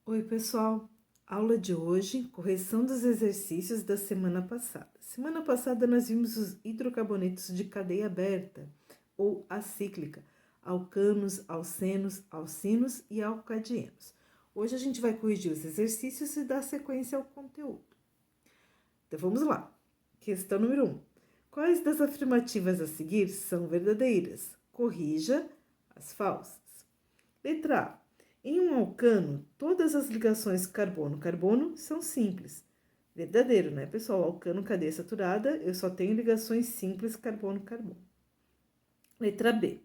Oi, pessoal. Aula de hoje, correção dos exercícios da semana passada. Semana passada nós vimos os hidrocarbonetos de cadeia aberta ou acíclica, alcanos, alcenos, alcinos e alcadienos. Hoje a gente vai corrigir os exercícios e dar sequência ao conteúdo. Então vamos lá. Questão número 1. Quais das afirmativas a seguir são verdadeiras? Corrija as falsas. Letra A. Em um alcano, todas as ligações carbono-carbono são simples. Verdadeiro, né, pessoal? Alcano, cadeia saturada, eu só tenho ligações simples carbono-carbono. Letra B.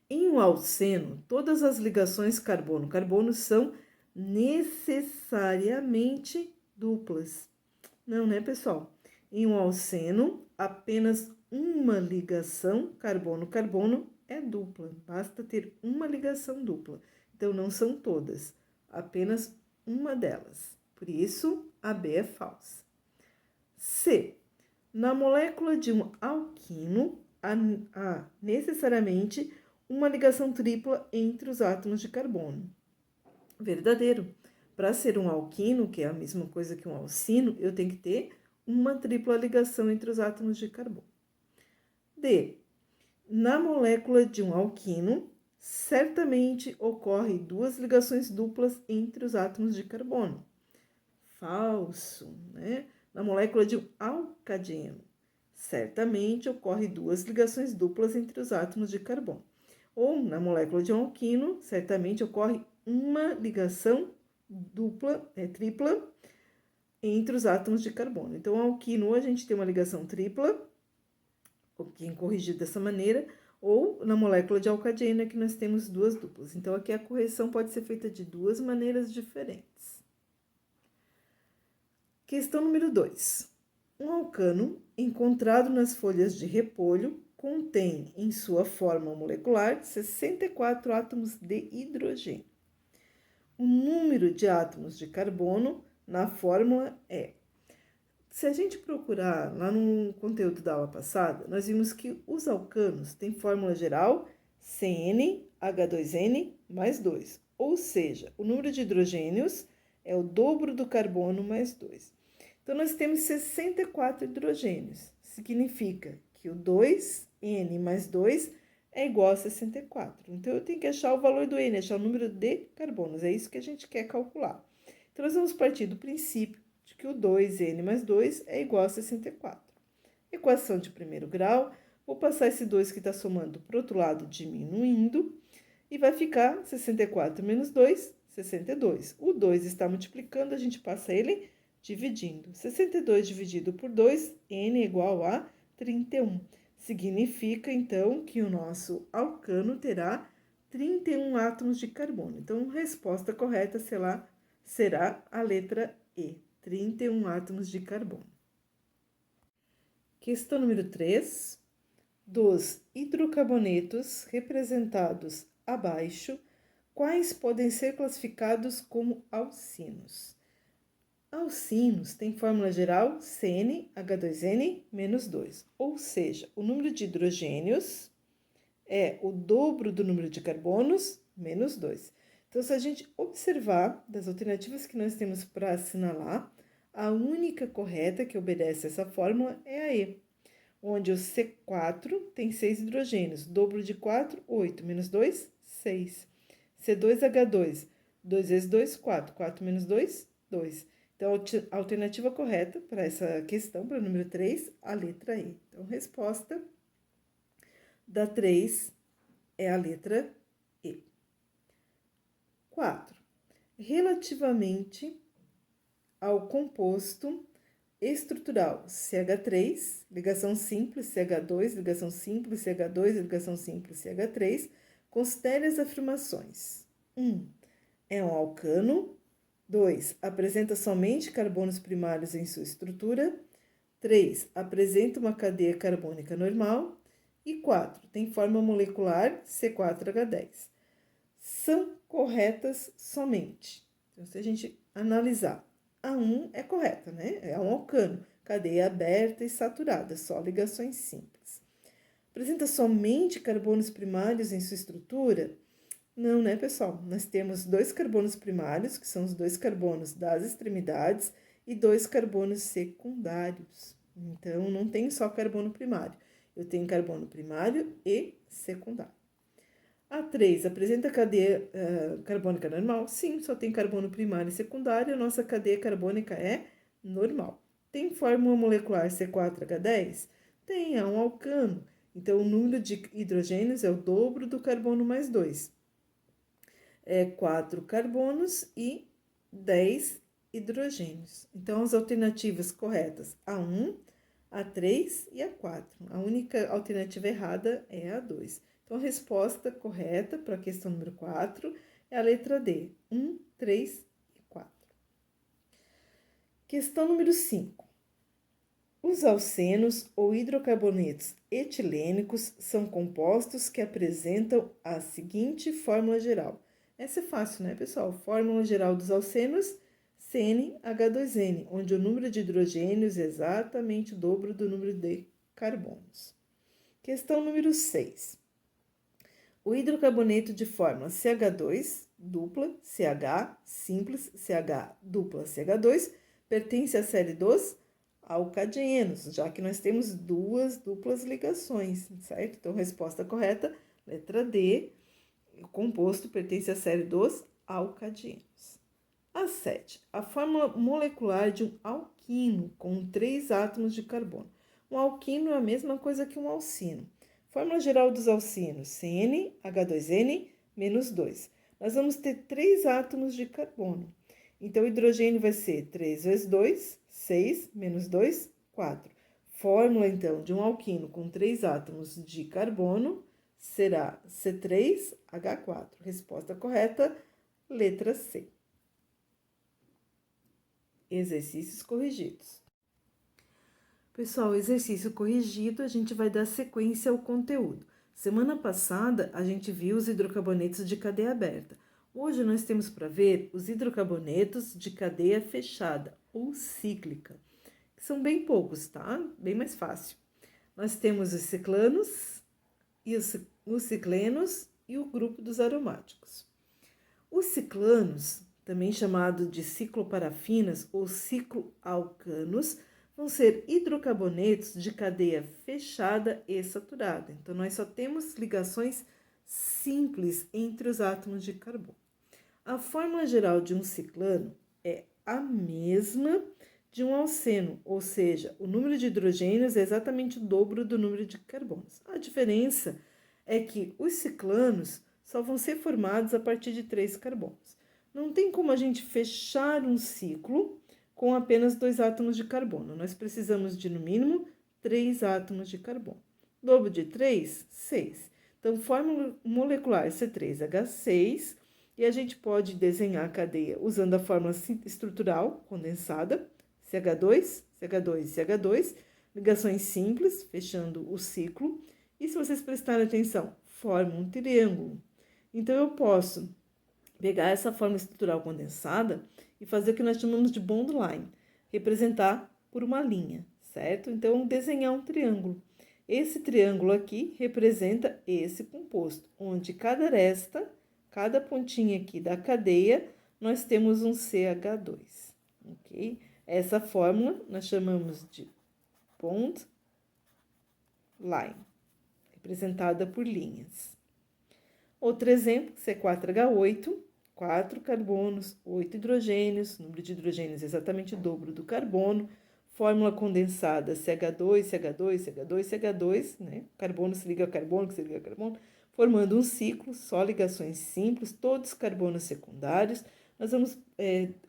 Em um alceno, todas as ligações carbono-carbono são necessariamente duplas. Não, né, pessoal? Em um alceno, apenas uma ligação carbono-carbono é dupla. Basta ter uma ligação dupla. Então, não são todas, apenas uma delas. Por isso, a B é falsa. C. Na molécula de um alquino, há necessariamente uma ligação tripla entre os átomos de carbono. Verdadeiro. Para ser um alquino, que é a mesma coisa que um alcino, eu tenho que ter uma tripla ligação entre os átomos de carbono. D. Na molécula de um alquino, certamente ocorre duas ligações duplas entre os átomos de carbono. Falso, né? Na molécula de um alcadeno, certamente ocorre duas ligações duplas entre os átomos de carbono. Ou na molécula de um alquino, certamente ocorre uma ligação dupla, tripla, entre os átomos de carbono. Então, alquino, a gente tem uma ligação tripla, pouquinho corrigido dessa maneira, ou na molécula de alcadeno, que nós temos duas duplas. Então, aqui a correção pode ser feita de duas maneiras diferentes. Questão número 2. Um alcano encontrado nas folhas de repolho contém em sua forma molecular 64 átomos de hidrogênio. O número de átomos de carbono na fórmula é. Se a gente procurar lá no conteúdo da aula passada, nós vimos que os alcanos têm fórmula geral CnH2n mais 2, ou seja, o número de hidrogênios é o dobro do carbono mais 2. Então, nós temos 64 hidrogênios, significa que o 2n mais 2 é igual a 64. Então, eu tenho que achar o valor do n, achar o número de carbonos, é isso que a gente quer calcular. Então, nós vamos partir do princípio de que o 2n mais 2 é igual a 64. Equação de primeiro grau, vou passar esse 2 que está somando para o outro lado, diminuindo, e vai ficar 64 menos 2, 62. O 2 está multiplicando, a gente passa ele dividindo. 62 dividido por 2, n é igual a 31. Significa, então, que o nosso alcano terá 31 átomos de carbono. Então, a resposta correta será a letra E, 31 átomos de carbono. Questão número 3. Dos hidrocarbonetos representados abaixo, quais podem ser classificados como alcinos? Alcinos têm fórmula geral CnH2n menos 2, ou seja, o número de hidrogênios é o dobro do número de carbonos menos 2. Então, se a gente observar das alternativas que nós temos para assinalar, a única correta que obedece essa fórmula é a E, onde o C4 tem 6 hidrogênios, dobro de 4, 8, menos 2, 6. C2H2, 2 vezes 2, 4, 4 menos 2, 2. Então, a alternativa correta para essa questão, para o número 3, a letra E. Então, resposta da 3 é a letra E. 4. Relativamente ao composto estrutural CH3, ligação simples CH2, ligação simples CH2, ligação simples CH3, considere as afirmações. 1. É um alcano. 2. Apresenta somente carbonos primários em sua estrutura. 3. Apresenta uma cadeia carbônica normal. E 4. Tem forma molecular C4H10. São corretas somente. Então, se a gente analisar, a 1 é correta, né? É um alcano, cadeia aberta e saturada, só ligações simples. Apresenta somente carbonos primários em sua estrutura? Não, né, pessoal? Nós temos 2 carbonos primários, que são os 2 carbonos das extremidades, e 2 carbonos secundários. Então, não tem só carbono primário. Eu tenho carbono primário e secundário. A 3 apresenta cadeia carbônica normal? Sim, só tem carbono primário e secundário. A nossa cadeia carbônica é normal. Tem fórmula molecular C4H10? Tem, é um alcano. Então, o número de hidrogênios é o dobro do carbono mais 2. É 4 carbonos e 10 hidrogênios. Então, as alternativas corretas, a 1, a 3 e a 4. A única alternativa errada é a 2. Então, a resposta correta para a questão número 4 é a letra D, 1, 3 e 4. Questão número 5. Os alcenos ou hidrocarbonetos etilênicos são compostos que apresentam a seguinte fórmula geral. Essa é fácil, né, pessoal? Fórmula geral dos alcenos, CnH2n, onde o número de hidrogênios é exatamente o dobro do número de carbonos. Questão número 6. O hidrocarboneto de fórmula CH2, dupla, CH, simples, CH, dupla, CH2, pertence à série dos alcadenos, já que nós temos 2 duplas ligações, certo? Então, resposta correta, letra D, o composto pertence à série dos alcadenos. A 7. A fórmula molecular de um alquino com 3 átomos de carbono. Um alquino é a mesma coisa que um alcino. Fórmula geral dos alcinos, CnH2n menos 2. Nós vamos ter 3 átomos de carbono. Então, o hidrogênio vai ser 3 vezes 2, 6, menos 2, 4. Fórmula, então, de um alquino com 3 átomos de carbono será C3H4. Resposta correta, letra C. Exercícios corrigidos. Pessoal, exercício corrigido, a gente vai dar sequência ao conteúdo. Semana passada, a gente viu os hidrocarbonetos de cadeia aberta. Hoje, nós temos para ver os hidrocarbonetos de cadeia fechada, ou cíclica, que são bem poucos, tá? Bem mais fácil. Nós temos os ciclanos, e os ciclenos e o grupo dos aromáticos. Os ciclanos, também chamado de cicloparafinas ou cicloalcanos, vão ser hidrocarbonetos de cadeia fechada e saturada. Então, nós só temos ligações simples entre os átomos de carbono. A fórmula geral de um ciclano é a mesma de um alceno, ou seja, o número de hidrogênios é exatamente o dobro do número de carbonos. A diferença é que os ciclanos só vão ser formados a partir de 3 carbonos. Não tem como a gente fechar um ciclo com apenas 2 átomos de carbono. Nós precisamos de, no mínimo, 3 átomos de carbono. Dobro de 3, 6. Então, fórmula molecular C3H6, e a gente pode desenhar a cadeia usando a fórmula estrutural condensada, CH2, CH2 e CH2, ligações simples, fechando o ciclo. E se vocês prestarem atenção, forma um triângulo. Então, eu posso pegar essa forma estrutural condensada e fazer o que nós chamamos de bond line, representar por uma linha, certo? Então, desenhar um triângulo. Esse triângulo aqui representa esse composto, onde cada aresta, cada pontinha aqui da cadeia, nós temos um CH2, ok? Essa fórmula nós chamamos de bond line, representada por linhas. Outro exemplo, C4H8, 4 carbonos, 8 hidrogênios, número de hidrogênios é exatamente o dobro do carbono, fórmula condensada CH2, CH2, CH2, CH2, né? Carbono se liga a carbono, que se liga a carbono, formando um ciclo, só ligações simples, todos carbonos secundários. Nós vamos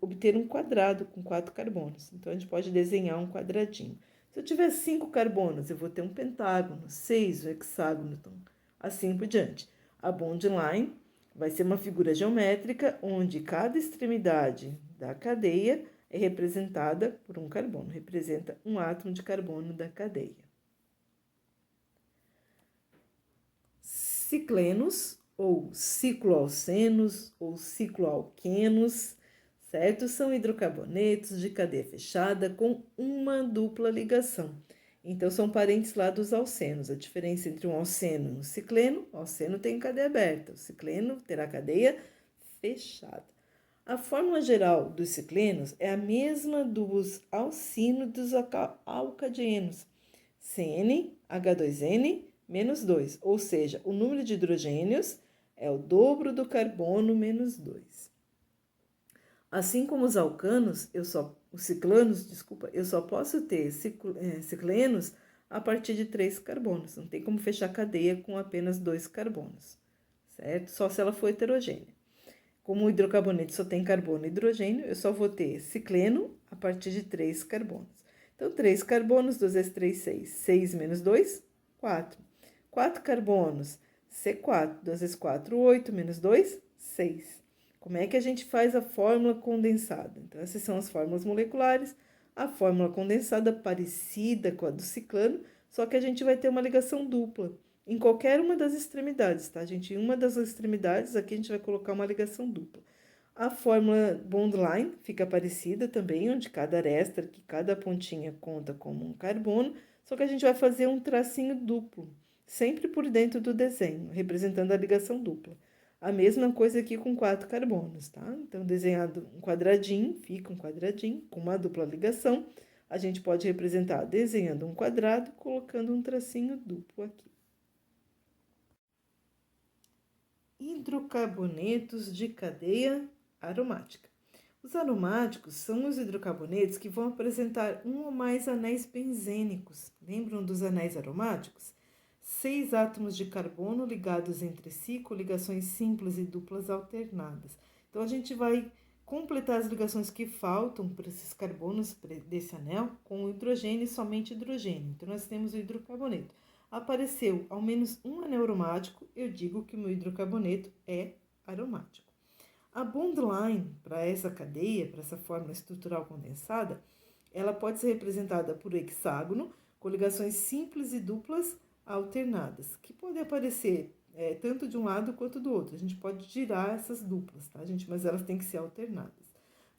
obter um quadrado com 4 carbonos. Então, a gente pode desenhar um quadradinho. Se eu tiver 5 carbonos, eu vou ter um pentágono, 6 o hexágono, então, assim por diante. A bond line vai ser uma figura geométrica onde cada extremidade da cadeia é representada por um carbono, representa um átomo de carbono da cadeia. Ciclenos, ou cicloalcenos, ou cicloalquenos, certo? São hidrocarbonetos de cadeia fechada com uma dupla ligação. Então, são parentes lá dos alcenos. A diferença entre um alceno e um cicleno: o alceno tem cadeia aberta, o cicleno terá cadeia fechada. A fórmula geral dos ciclenos é a mesma dos alcinos e dos alcadenos. CnH2n menos 2, ou seja, o número de hidrogênios é o dobro do carbono menos 2. Assim como os os ciclanos, eu só posso ter ciclenos a partir de 3 carbonos. Não tem como fechar cadeia com apenas 2 carbonos, certo? Só se ela for heterogênea. Como o hidrocarboneto só tem carbono e hidrogênio, eu só vou ter cicleno a partir de 3 carbonos. Então, 3 carbonos, 2 vezes 3, 6. 6 menos 2, 4. 4 carbonos, C4. 2 vezes 4, 8. Menos 2, 6. Como é que a gente faz a fórmula condensada? Então, essas são as fórmulas moleculares. A fórmula condensada parecida com a do ciclano, só que a gente vai ter uma ligação dupla em qualquer uma das extremidades, tá, gente? Em uma das extremidades, aqui a gente vai colocar uma ligação dupla. A fórmula bondline fica parecida também, onde cada aresta, que cada pontinha conta como um carbono, só que a gente vai fazer um tracinho duplo, sempre por dentro do desenho, representando a ligação dupla. A mesma coisa aqui com 4 carbonos, tá? Então, desenhado um quadradinho, fica um quadradinho com uma dupla ligação. A gente pode representar desenhando um quadrado, colocando um tracinho duplo aqui. Hidrocarbonetos de cadeia aromática. Os aromáticos são os hidrocarbonetos que vão apresentar um ou mais anéis benzênicos. Lembram dos anéis aromáticos? 6 átomos de carbono ligados entre si com ligações simples e duplas alternadas. Então, a gente vai completar as ligações que faltam para esses carbonos desse anel com o hidrogênio e somente hidrogênio. Então, nós temos o hidrocarboneto. Apareceu ao menos um anel aromático, eu digo que o meu hidrocarboneto é aromático. A bondline, para essa cadeia, para essa fórmula estrutural condensada, ela pode ser representada por hexágono, com ligações simples e duplas alternadas, que podem aparecer tanto de um lado quanto do outro. A gente pode girar essas duplas, tá, gente? Mas elas têm que ser alternadas.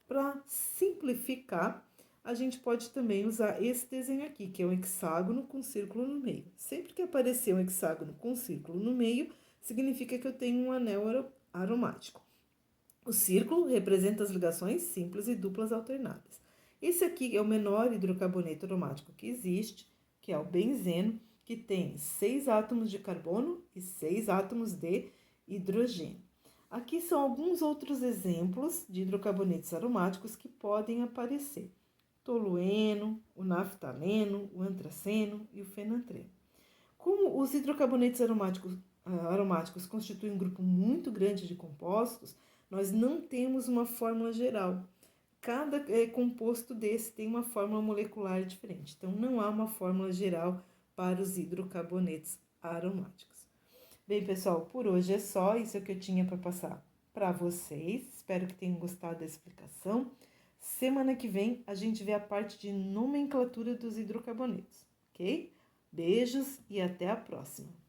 Para simplificar, a gente pode também usar esse desenho aqui, que é um hexágono com círculo no meio. Sempre que aparecer um hexágono com círculo no meio, significa que eu tenho um anel aromático. O círculo representa as ligações simples e duplas alternadas. Esse aqui é o menor hidrocarboneto aromático que existe, que é o benzeno, que tem 6 átomos de carbono e 6 átomos de hidrogênio. Aqui são alguns outros exemplos de hidrocarbonetos aromáticos que podem aparecer: tolueno, o naftaleno, o antraceno e o fenantreno. Como os hidrocarbonetos aromáticos constituem um grupo muito grande de compostos, nós não temos uma fórmula geral. Cada composto desse tem uma fórmula molecular diferente. Então, não há uma fórmula geral para os hidrocarbonetos aromáticos. Bem, pessoal, por hoje é só. Isso é o que eu tinha para passar para vocês. Espero que tenham gostado da explicação. Semana que vem, a gente vê a parte de nomenclatura dos hidrocarbonetos, ok? Beijos e até a próxima!